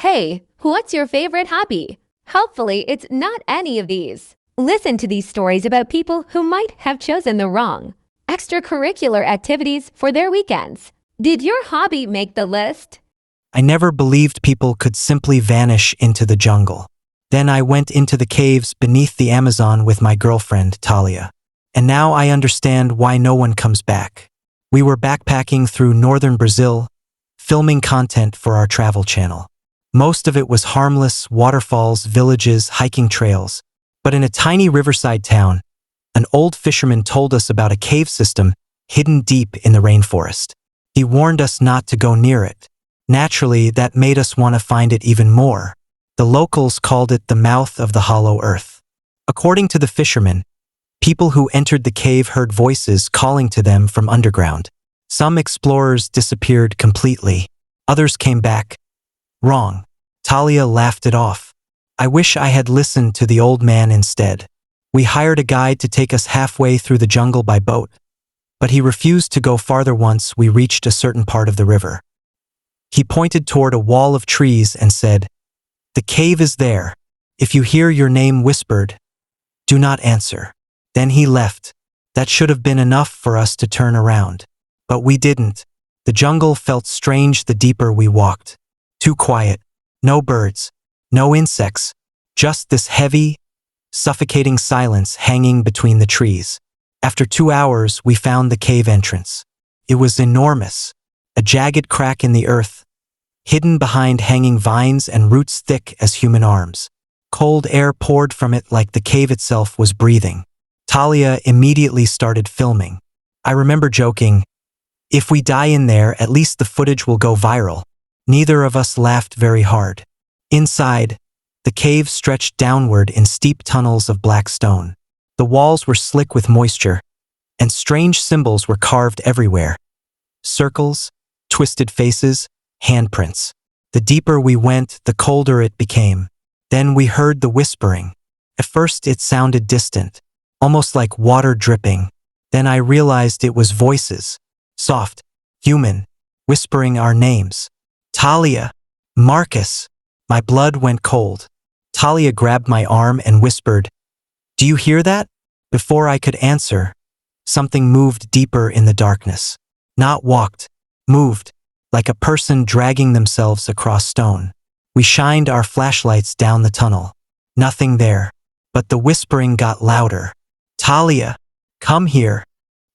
Hey, what's your favorite hobby? Hopefully, it's not any of these. Listen to these stories about people who might have chosen the wrong extracurricular activities for their weekends. Did your hobby make the list? I never believed people could simply vanish into the jungle. Then I went into the caves beneath the Amazon with my girlfriend, Talia. And now I understand why no one comes back. We were backpacking through northern Brazil, filming content for our travel channel. Most of it was harmless waterfalls, villages, hiking trails. But in a tiny riverside town, an old fisherman told us about a cave system hidden deep in the rainforest. He warned us not to go near it. Naturally, that made us want to find it even more. The locals called it the mouth of the hollow earth. According to the fisherman, people who entered the cave heard voices calling to them from underground. Some explorers disappeared completely. Others came back. Wrong. Talia laughed it off. I wish I had listened to the old man instead. We hired a guide to take us halfway through the jungle by boat, but he refused to go farther once we reached a certain part of the river. He pointed toward a wall of trees and said, "The cave is there. If you hear your name whispered, do not answer." Then he left. That should have been enough for us to turn around. But we didn't. The jungle felt strange the deeper we walked. Too quiet. No birds. No insects. Just this heavy, suffocating silence hanging between the trees. After 2 hours, we found the cave entrance. It was enormous. A jagged crack in the earth, hidden behind hanging vines and roots thick as human arms. Cold air poured from it like the cave itself was breathing. Talia immediately started filming. I remember joking, "If we die in there, at least the footage will go viral." Neither of us laughed very hard. Inside, the cave stretched downward in steep tunnels of black stone. The walls were slick with moisture, and strange symbols were carved everywhere. Circles, twisted faces, handprints. The deeper we went, the colder it became. Then we heard the whispering. At first it sounded distant, almost like water dripping. Then I realized it was voices, soft, human, whispering our names. Talia, Marcus. My blood went cold. Talia grabbed my arm and whispered, "Do you hear that?" Before I could answer, something moved deeper in the darkness. Not walked, moved, like a person dragging themselves across stone. We shined our flashlights down the tunnel. Nothing there. But the whispering got louder. "Talia, come here."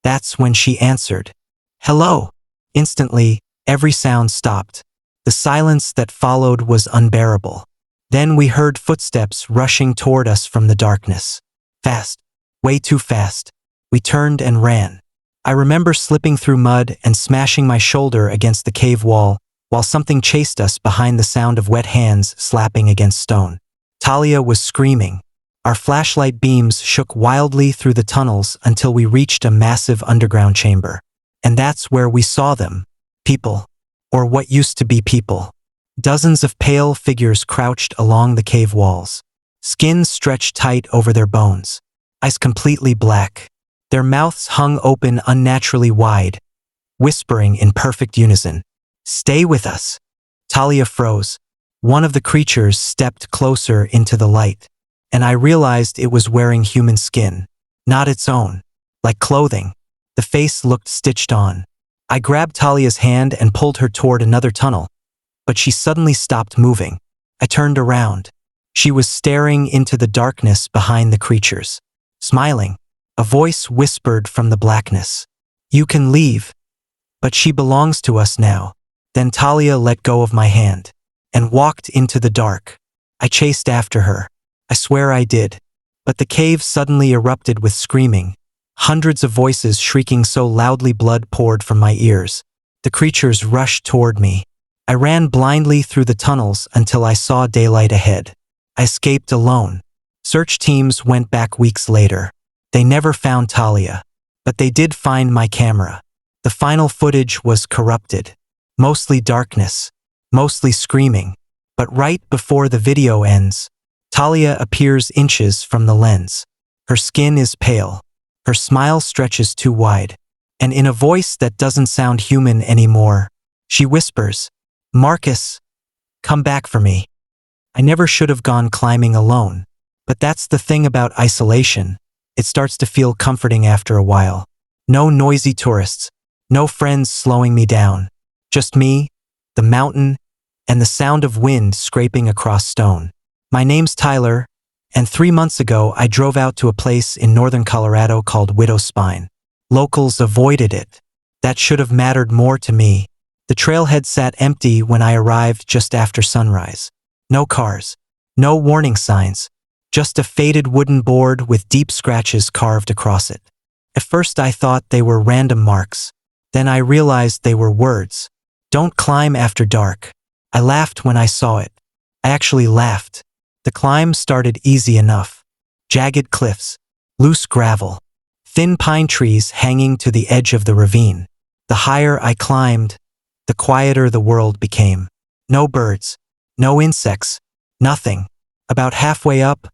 That's when she answered. "Hello." Instantly, every sound stopped. The silence that followed was unbearable. Then we heard footsteps rushing toward us from the darkness. Fast. Way too fast. We turned and ran. I remember slipping through mud and smashing my shoulder against the cave wall, while something chased us behind the sound of wet hands slapping against stone. Talia was screaming. Our flashlight beams shook wildly through the tunnels until we reached a massive underground chamber. And that's where we saw them. People. Or what used to be people. Dozens of pale figures crouched along the cave walls. Skin stretched tight over their bones. Eyes completely black. Their mouths hung open unnaturally wide, whispering in perfect unison. "Stay with us." Talia froze. One of the creatures stepped closer into the light, and I realized it was wearing human skin, not its own, like clothing. The face looked stitched on. I grabbed Talia's hand and pulled her toward another tunnel, but she suddenly stopped moving. I turned around. She was staring into the darkness behind the creatures, smiling. A voice whispered from the blackness, "You can leave, but she belongs to us now." Then Talia let go of my hand and walked into the dark. I chased after her. I swear I did. But the cave suddenly erupted with screaming. Hundreds of voices shrieking so loudly blood poured from my ears. The creatures rushed toward me. I ran blindly through the tunnels until I saw daylight ahead. I escaped alone. Search teams went back weeks later. They never found Talia, but they did find my camera. The final footage was corrupted. Mostly darkness, mostly screaming. But right before the video ends, Talia appears inches from the lens. Her skin is pale. Her smile stretches too wide. And in a voice that doesn't sound human anymore, she whispers, "Marcus, Come back for me. I never should have gone climbing alone. But that's the thing about isolation. It starts to feel comforting after a while. No noisy tourists. No friends slowing me down. Just me, the mountain, and the sound of wind scraping across stone. My name's Tyler, and 3 months ago I drove out to a place in northern Colorado called Widow's Spine. Locals avoided it. That should have mattered more to me. The trailhead sat empty when I arrived just after sunrise. No cars. No warning signs. Just a faded wooden board with deep scratches carved across it. At first I thought they were random marks. Then I realized they were words. Don't climb after dark. I laughed when I saw it. I actually laughed. The climb started easy enough. Jagged cliffs. Loose gravel. Thin pine trees hanging to the edge of the ravine. The higher I climbed, the quieter the world became. No birds. No insects. Nothing. About halfway up,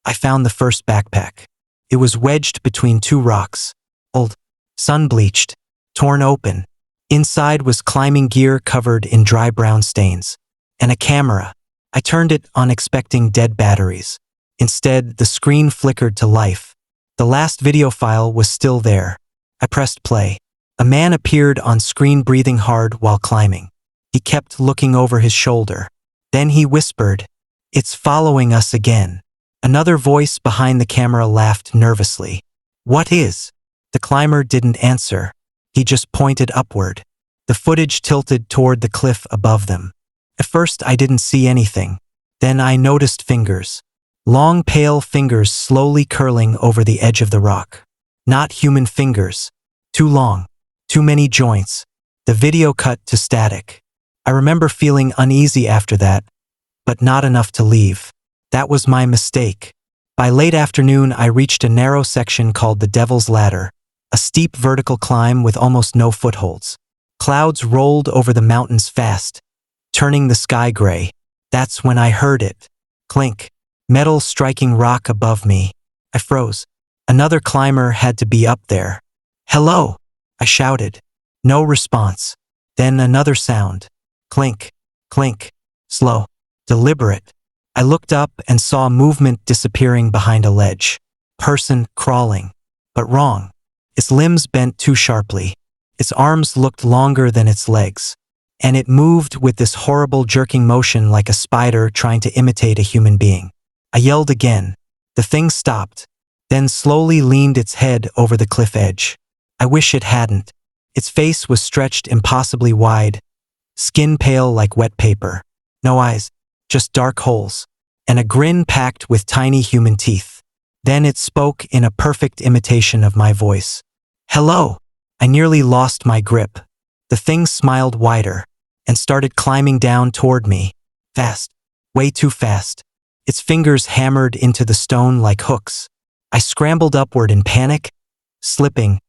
I found the first backpack. It was wedged between two rocks. Old. Sun-bleached. Torn open. Inside was climbing gear covered in dry brown stains. And a camera. I turned it on expecting dead batteries. Instead, the screen flickered to life. The last video file was still there. I pressed play. A man appeared on screen breathing hard while climbing. He kept looking over his shoulder. Then he whispered, "It's following us again." Another voice behind the camera laughed nervously. "What is?" The climber didn't answer. He just pointed upward. The footage tilted toward the cliff above them. At first I didn't see anything. Then I noticed fingers. Long pale fingers slowly curling over the edge of the rock. Not human fingers. Too long. Too many joints. The video cut to static. I remember feeling uneasy after that, but not enough to leave. That was my mistake. By late afternoon, I reached a narrow section called the Devil's Ladder, a steep vertical climb with almost no footholds. Clouds rolled over the mountains fast, turning the sky gray. That's when I heard it. Clink. Metal striking rock above me. I froze. Another climber had to be up there. "Hello," I shouted. No response. Then another sound. Clink. Clink. Slow. Deliberate. I looked up and saw movement disappearing behind a ledge. Person crawling. But wrong. Its limbs bent too sharply. Its arms looked longer than its legs. And it moved with this horrible jerking motion like a spider trying to imitate a human being. I yelled again. The thing stopped, then slowly leaned its head over the cliff edge. I wish it hadn't. Its face was stretched impossibly wide, skin pale like wet paper. No eyes, just dark holes, and a grin packed with tiny human teeth. Then it spoke in a perfect imitation of my voice. "Hello." I nearly lost my grip. The thing smiled wider and started climbing down toward me. Fast. Way too fast. Its fingers hammered into the stone like hooks. I scrambled upward in panic, slipping,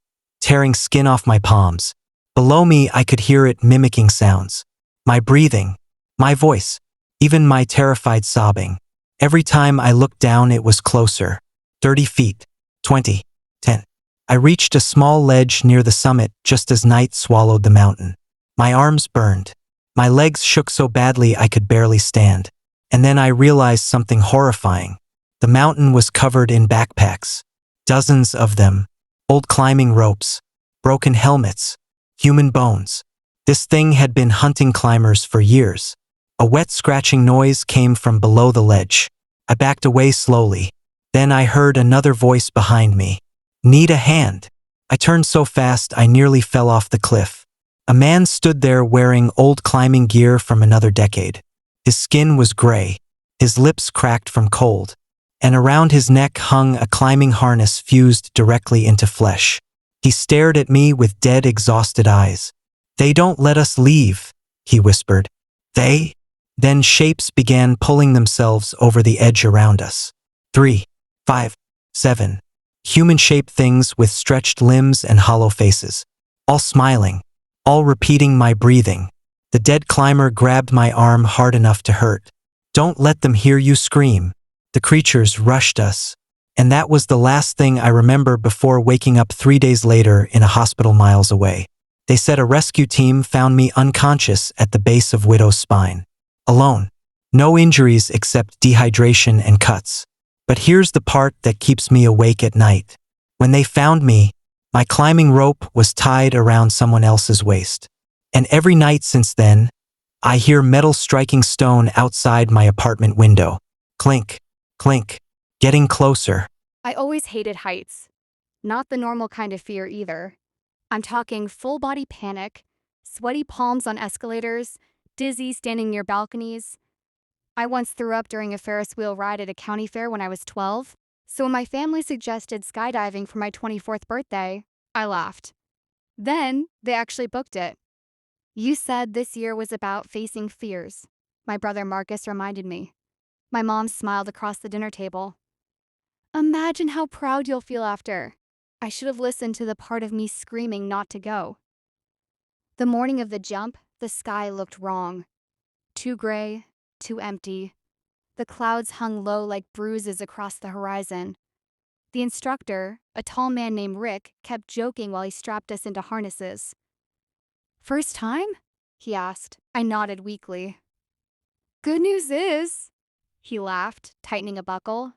tearing skin off my palms. Below me, I could hear it mimicking sounds. My breathing, my voice, even my terrified sobbing. Every time I looked down, it was closer. 30 feet, 20, 10. I reached a small ledge near the summit just as night swallowed the mountain. My arms burned. My legs shook so badly I could barely stand. And then I realized something horrifying. The mountain was covered in backpacks. Dozens of them. Old climbing ropes. Broken helmets. Human bones. This thing had been hunting climbers for years. A wet scratching noise came from below the ledge. I backed away slowly. Then I heard another voice behind me. "Need a hand." I turned so fast I nearly fell off the cliff. A man stood there wearing old climbing gear from another decade. His skin was gray, his lips cracked from cold, and around his neck hung a climbing harness fused directly into flesh. He stared at me with dead, exhausted eyes. "They don't let us leave," he whispered. "They?" Then shapes began pulling themselves over the edge around us. 3, 5, 7. Human-shaped things with stretched limbs and hollow faces. All smiling, all repeating my breathing. The dead climber grabbed my arm hard enough to hurt. "Don't let them hear you scream." The creatures rushed us. And that was the last thing I remember before waking up 3 days later in a hospital miles away. They said a rescue team found me unconscious at the base of Widow's Spine. Alone. No injuries except dehydration and cuts. But here's the part that keeps me awake at night. When they found me, my climbing rope was tied around someone else's waist. And every night since then, I hear metal striking stone outside my apartment window. Clink, clink, getting closer. I always hated heights. Not the normal kind of fear either. I'm talking full body panic, sweaty palms on escalators, dizzy standing near balconies. I once threw up during a Ferris wheel ride at a county fair when I was 12, so when my family suggested skydiving for my 24th birthday, I laughed. Then they actually booked it. You said this year was about facing fears, my brother Marcus reminded me. My mom smiled across the dinner table. Imagine how proud you'll feel after. I should have listened to the part of me screaming not to go. The morning of the jump, the sky looked wrong. Too gray, too empty. The clouds hung low like bruises across the horizon. The instructor, a tall man named Rick, kept joking while he strapped us into harnesses. First time? He asked. I nodded weakly. Good news is, he laughed, tightening a buckle,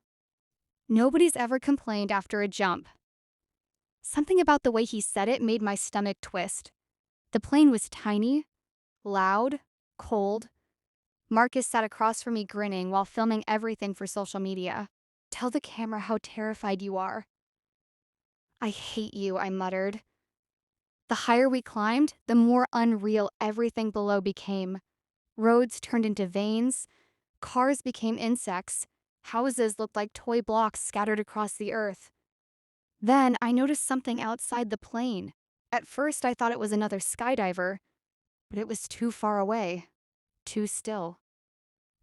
nobody's ever complained after a jump. Something about the way he said it made my stomach twist. The plane was tiny, loud, cold. Marcus sat across from me grinning while filming everything for social media. Tell the camera how terrified you are. I hate you, I muttered. The higher we climbed, the more unreal everything below became. Roads turned into veins, cars became insects, houses looked like toy blocks scattered across the earth. Then I noticed something outside the plane. At first I thought it was another skydiver, but it was too far away, too still.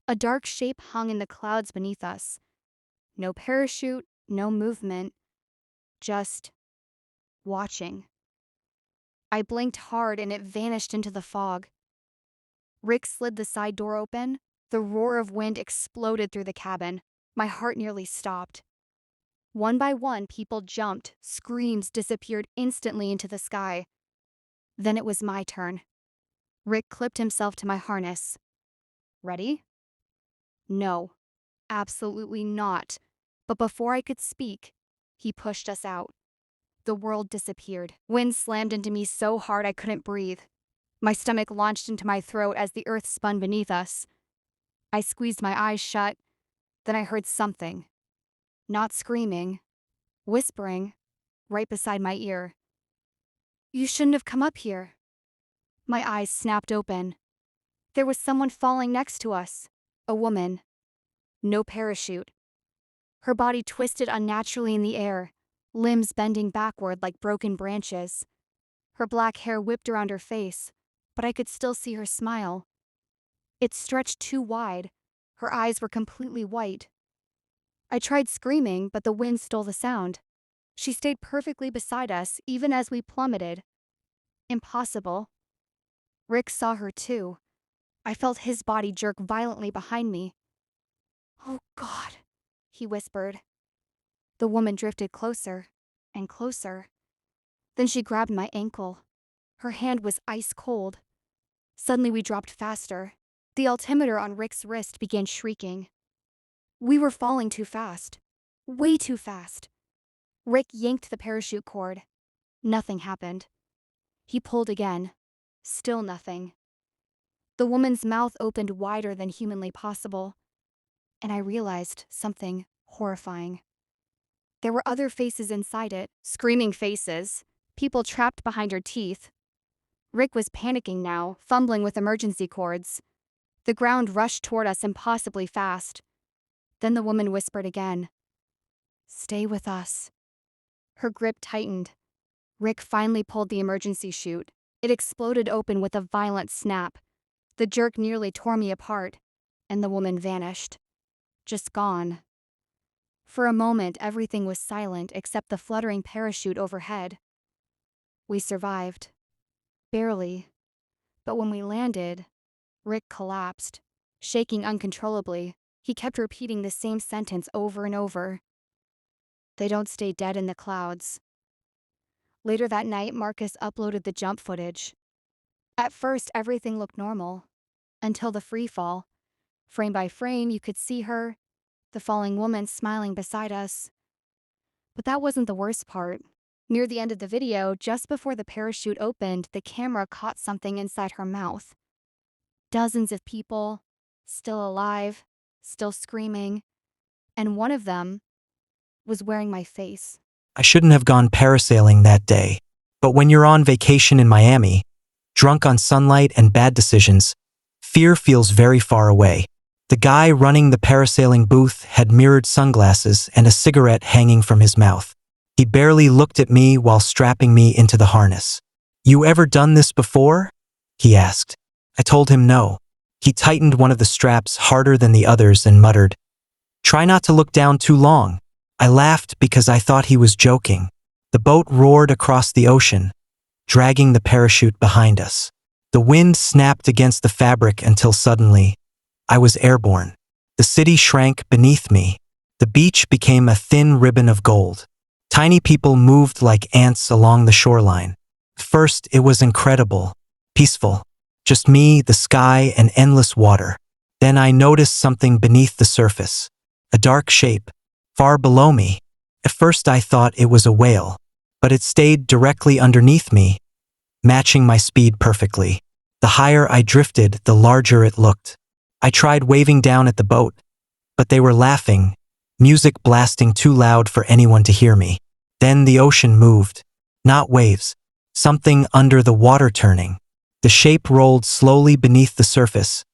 A dark shape hung in the clouds beneath us. No parachute, no movement, just watching. I blinked hard and it vanished into the fog. Rick slid the side door open. The roar of wind exploded through the cabin. My heart nearly stopped. One by one, people jumped. Screams disappeared instantly into the sky. Then it was my turn. Rick clipped himself to my harness. Ready? No, absolutely not. But before I could speak, he pushed us out. The world disappeared. Wind slammed into me so hard I couldn't breathe. My stomach launched into my throat as the earth spun beneath us. I squeezed my eyes shut. Then I heard something. Not screaming, whispering, right beside my ear. You shouldn't have come up here. My eyes snapped open. There was someone falling next to us. A woman. No parachute. Her body twisted unnaturally in the air, limbs bending backward like broken branches. Her black hair whipped around her face, but I could still see her smile. It stretched too wide. Her eyes were completely white. I tried screaming, but the wind stole the sound. She stayed perfectly beside us, even as we plummeted. Impossible. Rick saw her too. I felt his body jerk violently behind me. Oh God, he whispered. The woman drifted closer and closer. Then she grabbed my ankle. Her hand was ice cold. Suddenly we dropped faster. The altimeter on Rick's wrist began shrieking. We were falling too fast. Way too fast. Rick yanked the parachute cord. Nothing happened. He pulled again. Still nothing. The woman's mouth opened wider than humanly possible, and I realized something horrifying. There were other faces inside it, screaming faces, people trapped behind her teeth. Rick was panicking now, fumbling with emergency cords. The ground rushed toward us impossibly fast. Then the woman whispered again, "Stay with us." Her grip tightened. Rick finally pulled the emergency chute. It exploded open with a violent snap. The jerk nearly tore me apart, and the woman vanished. Just gone. For a moment, everything was silent except the fluttering parachute overhead. We survived. Barely. But when we landed, Rick collapsed, shaking uncontrollably. He kept repeating the same sentence over and over. They don't stay dead in the clouds. Later that night, Marcus uploaded the jump footage. At first, everything looked normal. Until the free fall. Frame by frame, you could see her, the falling woman smiling beside us. But that wasn't the worst part. Near the end of the video, just before the parachute opened, the camera caught something inside her mouth. Dozens of people, still alive, still screaming, and one of them was wearing my face. I shouldn't have gone parasailing that day. But when you're on vacation in Miami, drunk on sunlight and bad decisions, fear feels very far away. The guy running the parasailing booth had mirrored sunglasses and a cigarette hanging from his mouth. He barely looked at me while strapping me into the harness. "You ever done this before?" he asked. I told him no. He tightened one of the straps harder than the others and muttered, "Try not to look down too long." I laughed because I thought he was joking. The boat roared across the ocean, dragging the parachute behind us. The wind snapped against the fabric until suddenly, I was airborne. The city shrank beneath me. The beach became a thin ribbon of gold. Tiny people moved like ants along the shoreline. First, it was incredible, peaceful. Just me, the sky, and endless water. Then I noticed something beneath the surface. A dark shape, far below me. At first I thought it was a whale, but it stayed directly underneath me, matching my speed perfectly. The higher I drifted, the larger it looked. I tried waving down at the boat, but they were laughing, music blasting too loud for anyone to hear me. Then the ocean moved. Not waves, something under the water turning. The shape rolled slowly beneath the surface,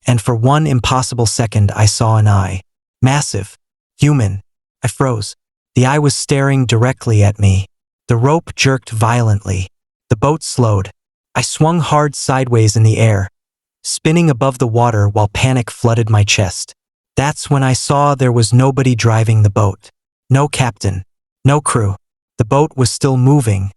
and for one impossible second I saw an eye. Massive, human. I froze. The eye was staring directly at me. The rope jerked violently. The boat slowed. I swung hard sideways in the air, spinning above the water while panic flooded my chest. That's when I saw there was nobody driving the boat. No captain, no crew. The boat was still moving,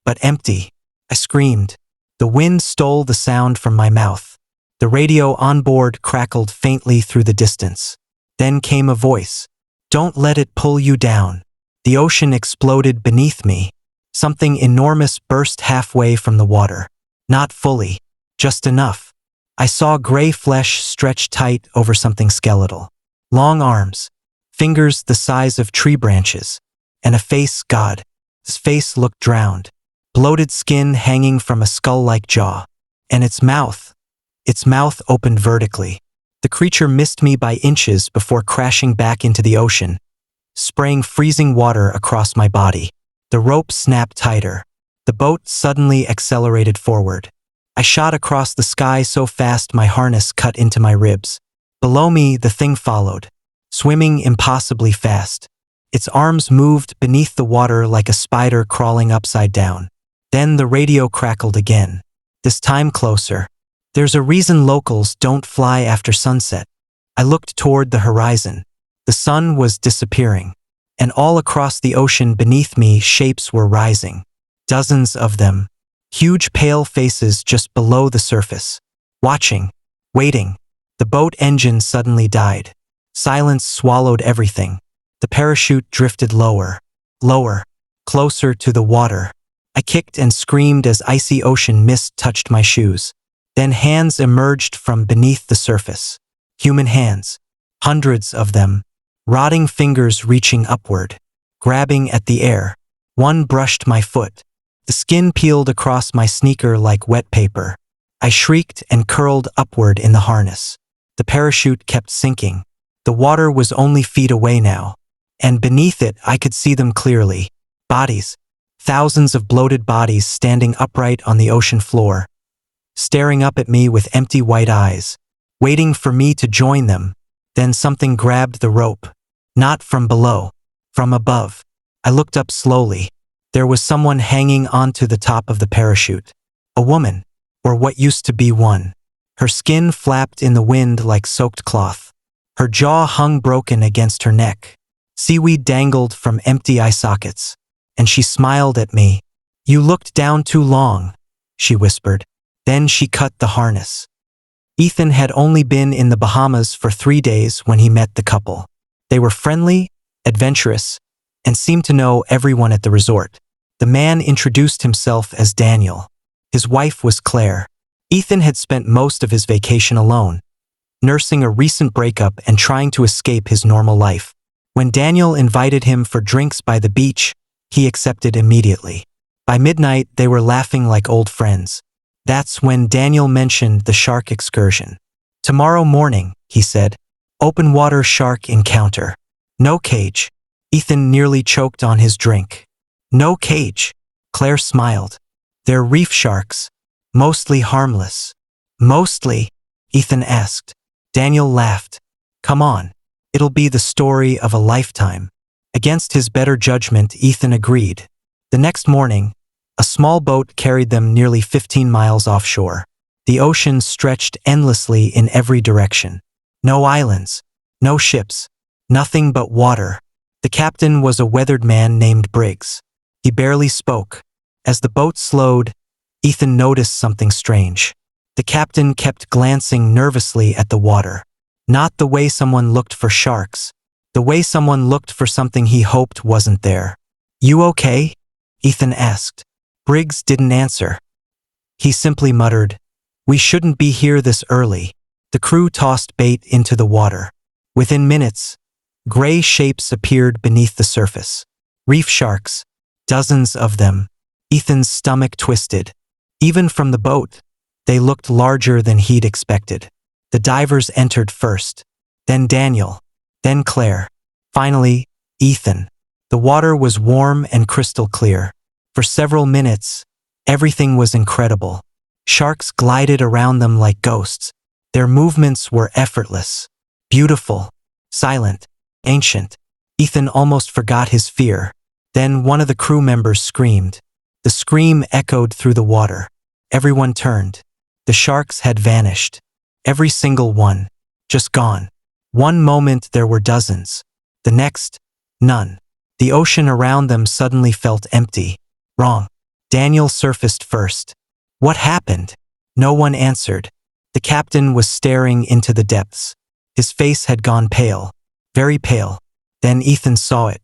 but empty. I screamed. The wind stole the sound from my mouth. The radio on board crackled faintly through the distance. Then came a voice. "Don't let it pull you down." The ocean exploded beneath me. Something enormous burst halfway from the water. Not fully, just enough. I saw gray flesh stretch tight over something skeletal. Long arms, fingers the size of tree branches, and a face. God, his face looked drowned. Bloated skin hanging from a skull-like jaw. And its mouth opened vertically. The creature missed me by inches before crashing back into the ocean, spraying freezing water across my body. The rope snapped tighter. The boat suddenly accelerated forward. I shot across the sky so fast my harness cut into my ribs. Below me, the thing followed, swimming impossibly fast. Its arms moved beneath the water like a spider crawling upside down. Then the radio crackled again, this time closer. "There's a reason locals don't fly after sunset." I looked toward the horizon. The sun was disappearing, and all across the ocean beneath me shapes were rising. Dozens of them, huge pale faces just below the surface. Watching, waiting. The boat engine suddenly died. Silence swallowed everything. The parachute drifted lower, lower, closer to the water. I kicked and screamed as icy ocean mist touched my shoes. Then hands emerged from beneath the surface. Human hands, hundreds of them, rotting fingers reaching upward, grabbing at the air. One brushed my foot. The skin peeled across my sneaker like wet paper. I shrieked and curled upward in the harness. The parachute kept sinking. The water was only feet away now, and beneath it I could see them clearly. Bodies, thousands of bloated bodies standing upright on the ocean floor, staring up at me with empty white eyes, waiting for me to join them. Then something grabbed the rope. Not from below, from above. I looked up slowly. There was someone hanging onto the top of the parachute. A woman, or what used to be one. Her skin flapped in the wind like soaked cloth. Her jaw hung broken against her neck. Seaweed dangled from empty eye sockets. And she smiled at me. "You looked down too long," she whispered. Then she cut the harness. Ethan had only been in the Bahamas for 3 days when he met the couple. They were friendly, adventurous, and seemed to know everyone at the resort. The man introduced himself as Daniel. His wife was Claire. Ethan had spent most of his vacation alone, nursing a recent breakup and trying to escape his normal life. When Daniel invited him for drinks by the beach, he accepted immediately. By midnight, they were laughing like old friends. That's when Daniel mentioned the shark excursion. "Tomorrow morning," he said. "Open water shark encounter. No cage." Ethan nearly choked on his drink. "No cage." Claire smiled. "They're reef sharks. Mostly harmless." "Mostly?" Ethan asked. Daniel laughed. "Come on. It'll be the story of a lifetime." Against his better judgment, Ethan agreed. The next morning, a small boat carried them nearly 15 miles offshore. The ocean stretched endlessly in every direction. No islands, no ships, nothing but water. The captain was a weathered man named Briggs. He barely spoke. As the boat slowed, Ethan noticed something strange. The captain kept glancing nervously at the water. Not the way someone looked for sharks. The way someone looked for something he hoped wasn't there. "You okay?" Ethan asked. Briggs didn't answer. He simply muttered, "We shouldn't be here this early." The crew tossed bait into the water. Within minutes, gray shapes appeared beneath the surface. Reef sharks. Dozens of them. Ethan's stomach twisted. Even from the boat, they looked larger than he'd expected. The divers entered first. Then Daniel. Then Claire. Finally, Ethan. The water was warm and crystal clear. For several minutes, everything was incredible. Sharks glided around them like ghosts. Their movements were effortless, beautiful, silent, ancient. Ethan almost forgot his fear. Then one of the crew members screamed. The scream echoed through the water. Everyone turned. The sharks had vanished. Every single one. Just gone. One moment there were dozens. The next, none. The ocean around them suddenly felt empty. Wrong. Daniel surfaced first. "What happened?" No one answered. The captain was staring into the depths. His face had gone pale. Very pale. Then Ethan saw it.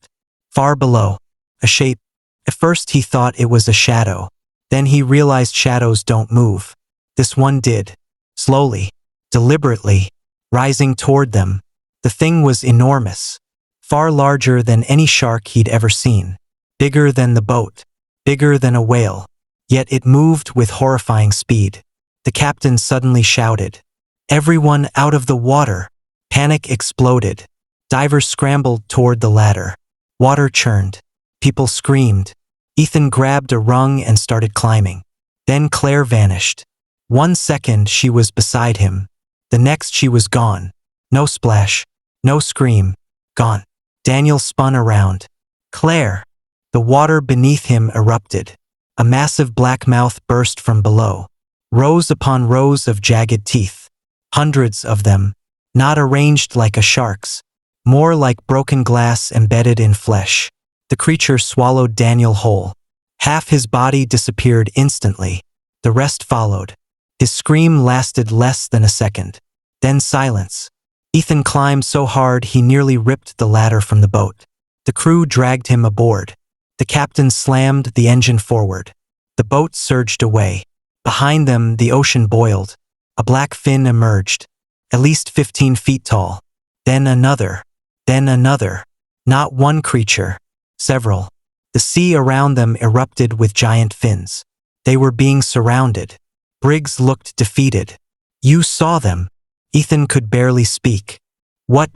Far below. A shape. At first he thought it was a shadow. Then he realized shadows don't move. This one did. Slowly. Deliberately. Rising toward them. The thing was enormous. Far larger than any shark he'd ever seen. Bigger than the boat. Bigger than a whale. Yet it moved with horrifying speed. The captain suddenly shouted, "Everyone out of the water!" Panic exploded. Divers scrambled toward the ladder. Water churned. People screamed. Ethan grabbed a rung and started climbing. Then Claire vanished. 1 second she was beside him. The next she was gone. No splash. No scream. Gone. Daniel spun around. "Claire!" The water beneath him erupted. A massive black mouth burst from below. Rows upon rows of jagged teeth. Hundreds of them. Not arranged like a shark's. More like broken glass embedded in flesh. The creature swallowed Daniel whole. Half his body disappeared instantly. The rest followed. His scream lasted less than a second. Then silence. Ethan climbed so hard he nearly ripped the ladder from the boat. The crew dragged him aboard. The captain slammed the engine forward. The boat surged away. Behind them, the ocean boiled. A black fin emerged, at least 15 feet tall. Then another. Then another. Not one creature. Several. The sea around them erupted with giant fins. They were being surrounded. Briggs looked defeated. "You saw them." Ethan could barely speak. What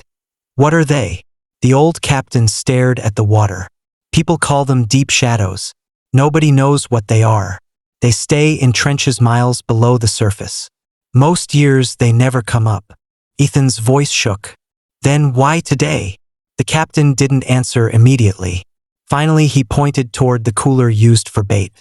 are they?" The old captain stared at the water. "People call them deep shadows. Nobody knows what they are. They stay in trenches miles below the surface. Most years they never come up." Ethan's voice shook. "Then why today?" The captain didn't answer immediately. Finally he pointed toward the cooler used for bait.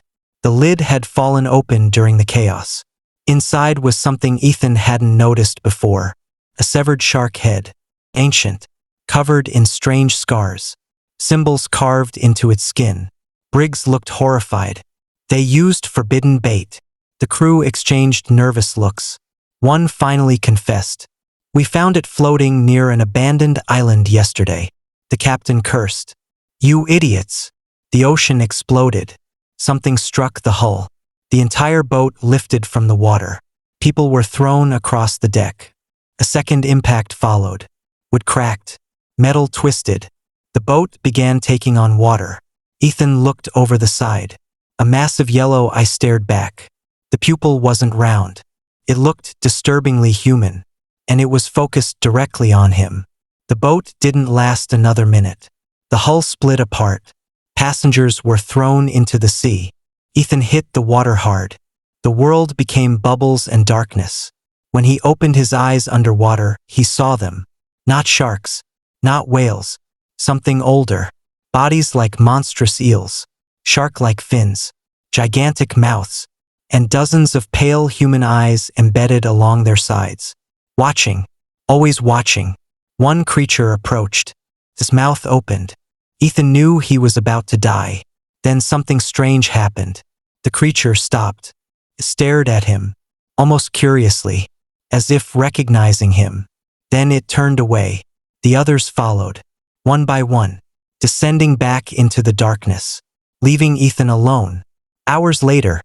The lid had fallen open during the chaos. Inside was something Ethan hadn't noticed before. A severed shark head. Ancient. Covered in strange scars. Symbols carved into its skin. Briggs looked horrified. They used forbidden bait. The crew exchanged nervous looks. One finally confessed. "We found it floating near an abandoned island yesterday." The captain cursed. "You idiots!" The ocean exploded. Something struck the hull. The entire boat lifted from the water. People were thrown across the deck. A second impact followed. Wood cracked. Metal twisted. The boat began taking on water. Ethan looked over the side. A massive yellow eye stared back. The pupil wasn't round. It looked disturbingly human, and it was focused directly on him. The boat didn't last another minute. The hull split apart. Passengers were thrown into the sea. Ethan hit the water hard. The world became bubbles and darkness. When he opened his eyes underwater, he saw them. Not sharks, not whales, something older. Bodies like monstrous eels, shark-like fins, gigantic mouths, and dozens of pale human eyes embedded along their sides. Watching, always watching. One creature approached. His mouth opened. Ethan knew he was about to die. Then something strange happened. The creature stopped. It stared at him, almost curiously, as if recognizing him. Then it turned away. The others followed, one by one, descending back into the darkness, leaving Ethan alone. Hours later,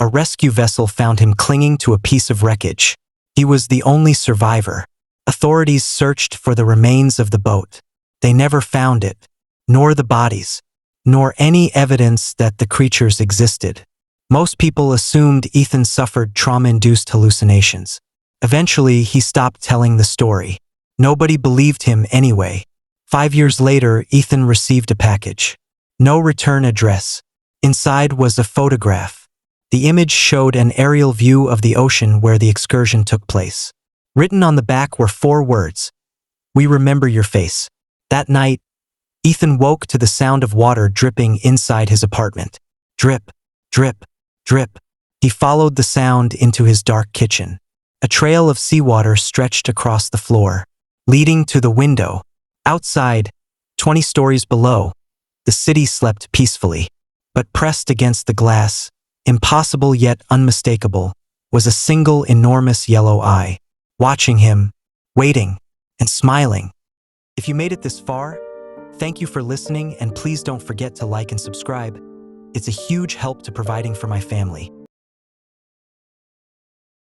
a rescue vessel found him clinging to a piece of wreckage. He was the only survivor. Authorities searched for the remains of the boat. They never found it, nor the bodies, nor any evidence that the creatures existed. Most people assumed Ethan suffered trauma-induced hallucinations. Eventually, he stopped telling the story. Nobody believed him anyway. 5 years later, Ethan received a package. No return address. Inside was a photograph. The image showed an aerial view of the ocean where the excursion took place. Written on the back were 4 words. "We remember your face." That night, Ethan woke to the sound of water dripping inside his apartment. Drip, drip, drip. He followed the sound into his dark kitchen. A trail of seawater stretched across the floor, leading to the window. Outside, 20 stories below, the city slept peacefully. But pressed against the glass, impossible yet unmistakable, was a single enormous yellow eye, watching him, waiting, and smiling. If you made it this far, thank you for listening, and please don't forget to like and subscribe. It's a huge help to providing for my family.